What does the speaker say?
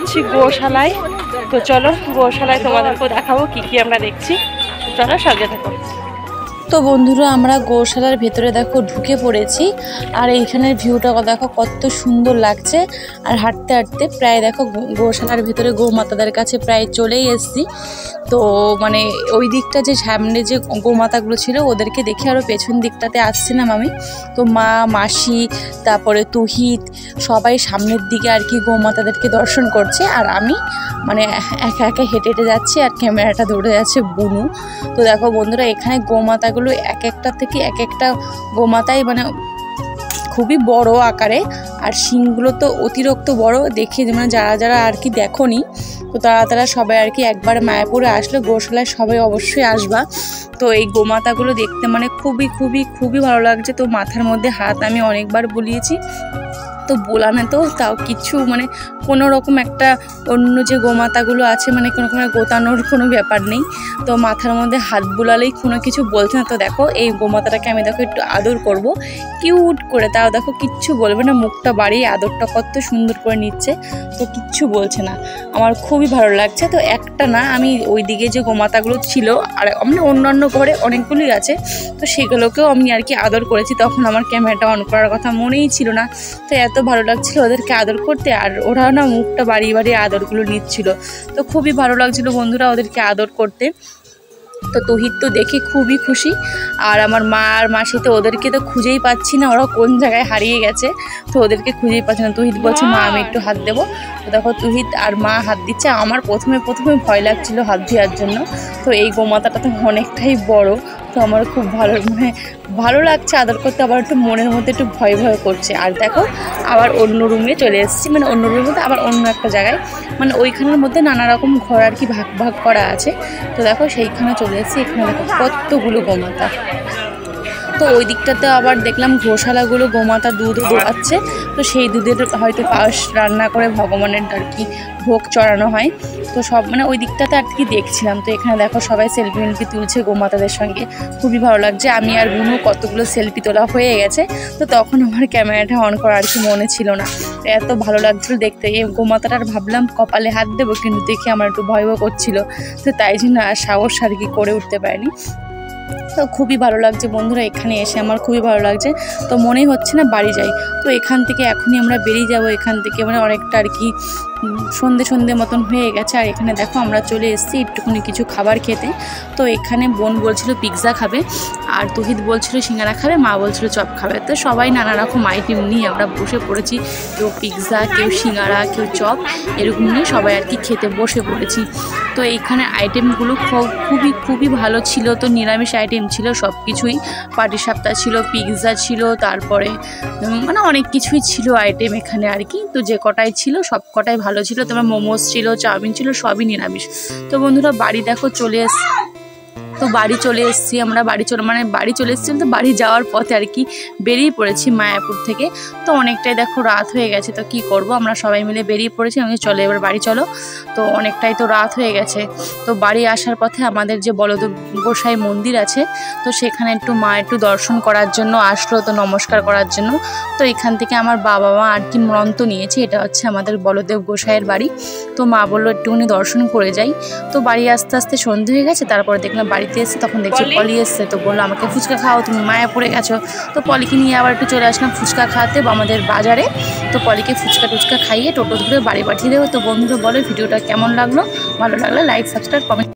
যাচ্ছি গোশালায়। তো চলো গোশালায় তোমাদেরকেও দেখাবো কি কি আমরা দেখছি। চলো সঙ্গে থাকো। তো বন্ধুরা আমরা গোশালার ভেতরে দেখো ঢুকে পড়েছি। আর এইখানের ভিউটা দেখো কত সুন্দর লাগছে। আর হাঁটতে হাঁটতে প্রায় দেখো গোশালার ভেতরে গোমাতাদের কাছে প্রায় চলেই এসেছি। তো মানে ওই দিকটা যে সামনে যে গোমাতাগুলো ছিল ওদেরকে দেখে আরও পেছন দিকটাতে আসছিলাম আমি। তো মা, মাসি, তারপরে তুহিত সবাই সামনের দিকে আর কি গোমাতাদেরকে দর্শন করছে। আর আমি মানে একা একা হেঁটে হেঁটে যাচ্ছি আর ক্যামেরাটা ধরে যাচ্ছে বুনু। তো দেখো বন্ধুরা এখানে গোমাতাগুলো এক একটা থেকে এক একটা গোমাতাই মানে খুবই বড় আকারে। আর শিংগুলো তো অতিরিক্ত বড় দেখে, মানে যারা যারা আর কি দেখোনি তো তারা সবাই আর কি একবার মায়াপুরে আসলে গোশালায় সবাই অবশ্যই আসবা। তো এই গোমাতাগুলো দেখতে মানে খুবই খুবই খুবই ভালো লাগছে। তো মাথার মধ্যে হাত আমি অনেকবার বুলিয়েছি, তো বোলানো তো তাও কিছু মানে কোনো রকম একটা অন্য যে গোমাতাগুলো আছে মানে কোনো রকমের গোতানোর কোনো ব্যাপার নেই। তো মাথার মধ্যে হাত বোলালেই কোনো কিছু বলছে না। তো দেখো এই গোমাতাটাকে আমি দেখো একটু আদর করব কিউট করে, তাও দেখো কিচ্ছু বলবে না, মুখটা বাড়িয়ে আদরটা কত সুন্দর করে নিচ্ছে। তো কিচ্ছু বলছে না, আমার খুবই ভালো লাগছে। তো একটা না, আমি ওই দিকে যে গোমাতাগুলো ছিল আর মানে অন্যান্য ঘরে অনেকগুলোই আছে, তো সেগুলোকেও আমি আর কি আদর করেছি। তখন আমার ক্যামেরাটা অন করার কথা মনেই ছিল না। তো এত ভালো লাগছিল ওদেরকে আদর করতে, আর ওরাও না মুখটা বাড়িয়ে বাড়িয়ে আদরগুলো নিচ্ছিল। তো খুবই ভালো লাগছিল বন্ধুরা ওদেরকে আদর করতে। তো তুহিত তো দেখে খুবই খুশি। আর আমার মা আর মাসি তো ওদেরকে তো খুঁজেই পাচ্ছি না, ওরা কোন জায়গায় হারিয়ে গেছে। তো ওদেরকে খুঁজেই পাচ্ছি না। তুহিত বলছে মা আমি একটু হাত দেবো। তো দেখো তুহিত আর মা হাত দিচ্ছে। আমার প্রথমে ভয় লাগছিল হাত দেওয়ার জন্য। তো এই গোমাতাটা তো অনেকটাই বড়, তো আমার খুব ভালো লাগছে আদর করতে, আবার একটু মনের মধ্যে একটু ভয় করছে। আর দেখো আবার অন্য রুমে চলে এসেছি, মানে অন্য রুমের মধ্যে আবার অন্য একটা জায়গায়, মানে ওইখানের মধ্যে নানা রকম ঘর আর কি ভাগ করা আছে। তো দেখো সেইখানে চলে এসেছি। এখানে দেখো কতগুলো গোমাতা। তো ওই দিকটাতে আবার দেখলাম গোশালাগুলো গোমাতা দুধও দোয়াচ্ছে। তো সেই দুধের হয়তো পায়েস রান্না করে ভগবানের আর কি ভোগ চড়ানো হয়। তো সব মানে ওই দিকটাতে আর কি দেখছিলাম। তো এখানে দেখো সবাই সেলফি তুলছে গোমাতাদের সঙ্গে, খুবই ভালো লাগছে। আমি আর বুনু কতগুলো সেলফি তোলা হয়ে গেছে। তো তখন আমার ক্যামেরাটা অন করা আর কি মনে ছিল না। তো এত ভালো লাগছিল দেখতে। এই গোমাতাটার ভাবলাম কপালে হাত দেবো, কিন্তু দেখে আমার একটু ভয় করছিল। তো তাই জন্য আর সাহস আর কি করে উঠতে পারিনি। তো খুবই ভালো লাগছে বন্ধুরা, এখানে এসে আমার খুবই ভালো লাগছে। তো মনেই হচ্ছে না বাড়ি যাই। তো এখান থেকে এখনই আমরা বেরিয়ে যাব এখান থেকে, মানে অনেকটা আর কি সন্ধে মতন হয়ে গেছে। আর এখানে দেখো আমরা চলে এসেছি একটুখানি কিছু খাবার খেতে। তো এখানে বোন বলছিল পিৎজা খাবে, আর তুহিত বলছিল সিঙ্গারা খাবে, মা বলছিল চপ খাবে। তো সবাই নানা রকম আইটেম নিয়ে আমরা বসে পড়েছি। কেউ পিৎজা, কেউ সিঙ্গারা, কেউ চপ, এরকম নিয়ে সবাই আর কি খেতে বসে পড়েছি। তো এইখানে আইটেমগুলো খুবই ভালো ছিল। তো নিরামিষ আইটেম ছিল সব কিছুই, পাটিসাপটা ছিল, পিৎজা ছিল, তারপরে মানে অনেক কিছুই ছিল আইটেম এখানে আর কি। তো যে কটাই ছিল সব কটাই ভালো ছিল। তোমার মোমোস ছিল, চাউমিন ছিল, সবই নিরামিষ। তো বন্ধুরা বাড়ি দেখো চলে তো বাড়ি চলে এসেছি আমরা। বাড়ি চলে এসেছি তো বাড়ি যাওয়ার পথে আর কি বেরিয়ে পড়েছি মায়াপুর থেকে। তো অনেকটাই দেখো রাত হয়ে গেছে। তো কি করব, আমরা সবাই মিলে বেরিয়ে পড়েছি। আমি চলো এবার বাড়ি চলো। তো অনেকটাই তো রাত হয়ে গেছে। তো বাড়ি আসার পথে আমাদের যে বলদেব গোসাই মন্দির আছে, তো সেখানে মা একটু দর্শন করার জন্য আসলো, তো নমস্কার করার জন্য। তো এখান থেকে আমার বাবা মা আর কি মন্ত্র নিয়েছে, এটা হচ্ছে আমাদের বলদেব গোসাইয়ের বাড়ি। তো মা বললো একটুখানি দর্শন করে যাই। তো বাড়ি আস্তে আস্তে সন্ধে হয়ে গেছে। তারপরে দেখলাম বাড়িতে এসে তখন দেখছি পলি এসছে। তো বললো আমাকে ফুচকা খাও, তুমি মায়াপুরে গেছো। তো পলিকে নিয়ে আবার একটু চলে আসলাম ফুচকা খাওয়াতে আমাদের বাজারে। তো পলিকে ফুচকা খাইয়ে টোটো ধরে বাড়ি পাঠিয়ে দেবো। তো বন্ধুরা বলো ভিডিওটা কেমন লাগলো, ভালো লাগলে লাইক, সাবস্ক্রাইব, কমেন্ট।